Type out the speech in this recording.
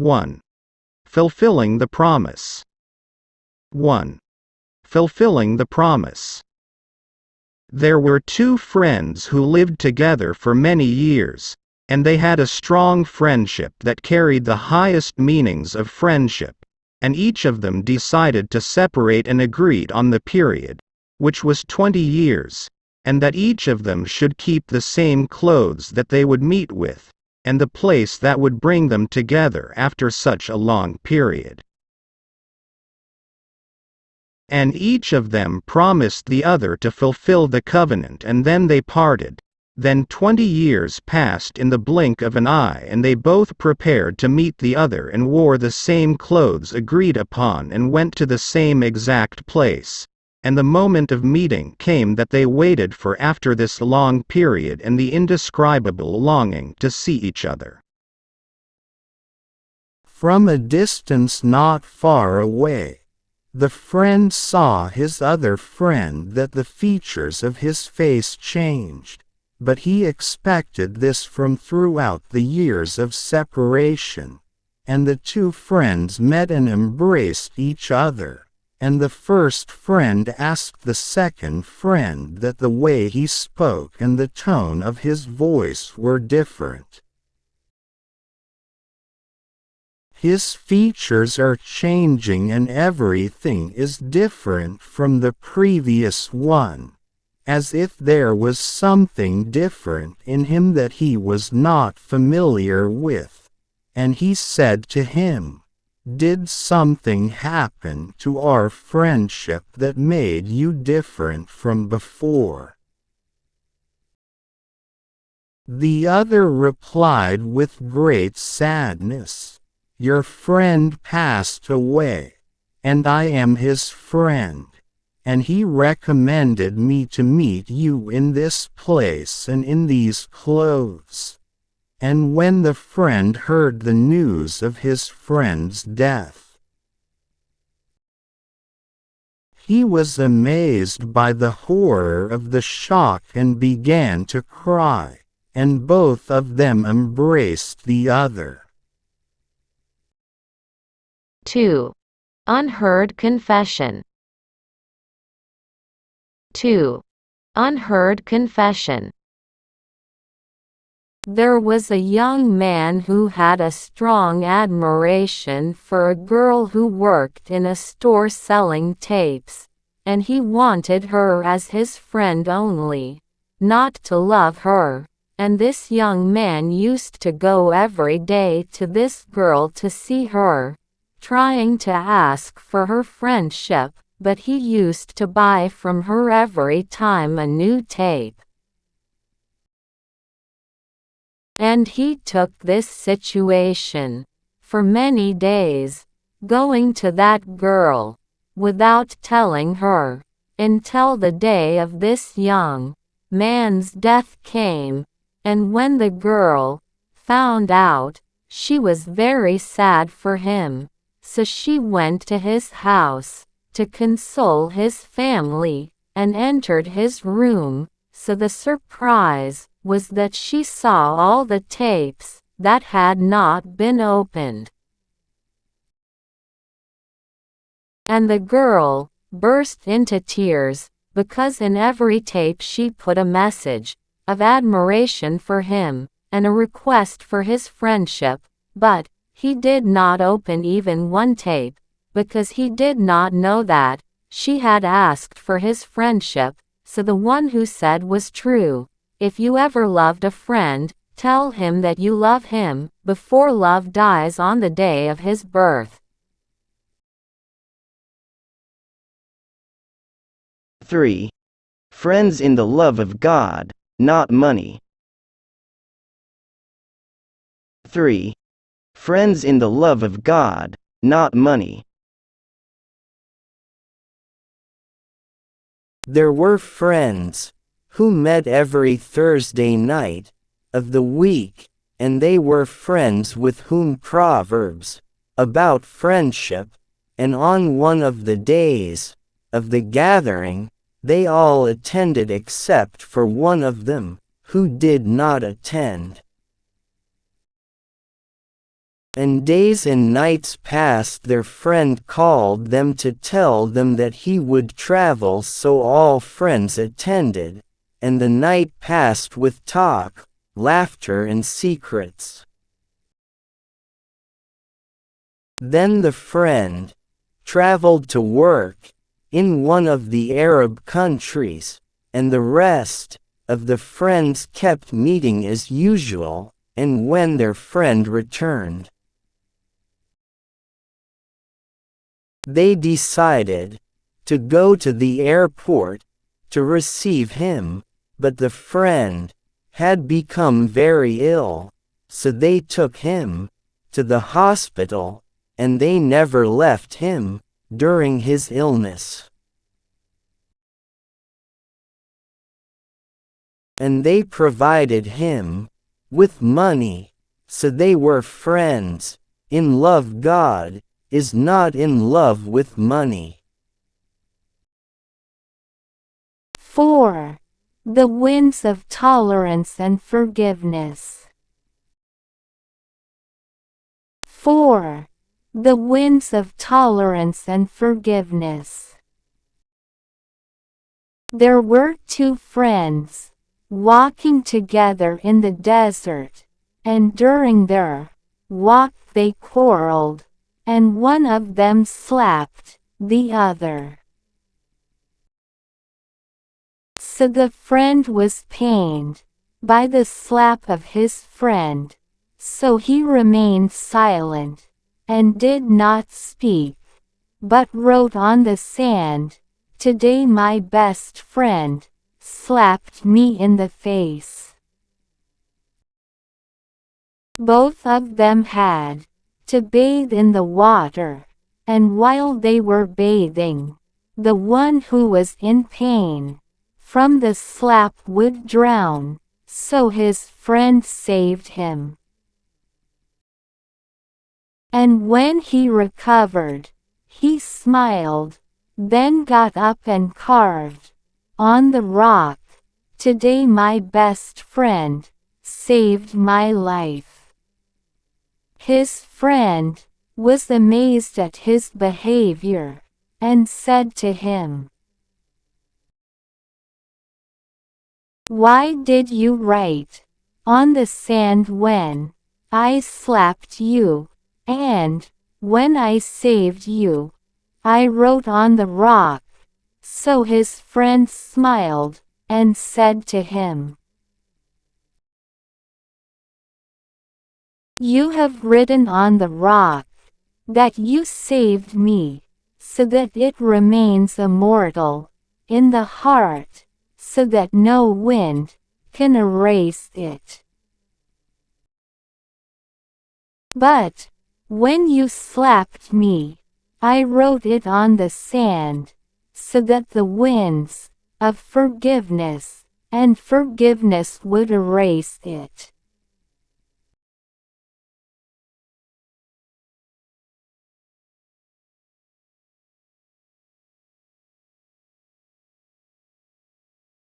1. Fulfilling the promise. 1. Fulfilling the promise. There were two friends who lived together for many years, and they had a strong friendship that carried the highest meanings of friendship, and each of them decided to separate and agreed on the period, which was 20 years, and that each of them should keep the same clothes that they would meet with, and the place that would bring them together after such a long period. And each of them promised the other to fulfill the covenant, and then they parted. Then 20 years passed in the blink of an eye, and they both prepared to meet the other and wore the same clothes agreed upon and went to the same exact place. And the moment of meeting came that they waited for after this long period and the indescribable longing to see each other. From a distance not far away, the friend saw his other friend that the features of his face changed, but he expected this from throughout the years of separation, and the two friends met and embraced each other, and the first friend asked the second friend that the way he spoke and the tone of his voice were different. His features are changing and everything is different from the previous one, as if there was something different in him that he was not familiar with. And he said to him, "Did something happen to our friendship that made you different from before?" The other replied with great sadness, "Your friend passed away, and I am his friend, and he recommended me to meet you in this place and in these clothes." And when the friend heard the news of his friend's death, he was amazed by the horror of the shock and began to cry, and both of them embraced the other. 2. Unheard confession. 2. Unheard confession. There was a young man who had a strong admiration for a girl who worked in a store selling tapes, and he wanted her as his friend only, not to love her, and this young man used to go every day to this girl to see her, trying to ask for her friendship, but he used to buy from her every time a new tape. And he took this situation for many days, going to that girl, without telling her, until the day of this young man's death came, and when the girl found out, she was very sad for him, so she went to his house to console his family, and entered his room, so the surprise was that she saw all the tapes that had not been opened. And the girl burst into tears, because in every tape she put a message of admiration for him, and a request for his friendship, but he did not open even one tape, because he did not know that she had asked for his friendship. So the one who said was true. If you ever loved a friend, tell him that you love him, before love dies on the day of his birth. 3. Friends in the love of God, not money. 3. Friends in the love of God, not money. There were friends who met every Thursday night of the week, and they were friends with whom proverbs about friendship, and on one of the days of the gathering, they all attended except for one of them, who did not attend. And days and nights passed. Their friend called them to tell them that he would travel, so all friends attended, and the night passed with talk, laughter and secrets. Then the friend traveled to work in one of the Arab countries, and the rest of the friends kept meeting as usual, and when their friend returned, they decided to go to the airport to receive him, but the friend had become very ill, so they took him to the hospital, and they never left him during his illness. And they provided him with money, so they were friends in love. God is not in love with money. 4. The winds of tolerance and forgiveness. 4. The winds of tolerance and forgiveness. There were two friends walking together in the desert, and during their walk they quarreled, and one of them slapped the other. So the friend was pained by the slap of his friend, so he remained silent and did not speak, but wrote on the sand, "Today my best friend slapped me in the face." Both of them had to bathe in the water, and while they were bathing, the one who was in pain from the slap would drown, so his friend saved him. And when he recovered, he smiled, then got up and carved on the rock, "Today my best friend saved my life." His friend was amazed at his behavior, and said to him, "Why did you write on the sand when I slapped you, and when I saved you, I wrote on the rock?" So his friend smiled, and said to him, "You have written on the rock that you saved me, so that it remains immortal in the heart, so that no wind can erase it. But when you slapped me, I wrote it on the sand, so that the winds of forgiveness and forgiveness would erase it."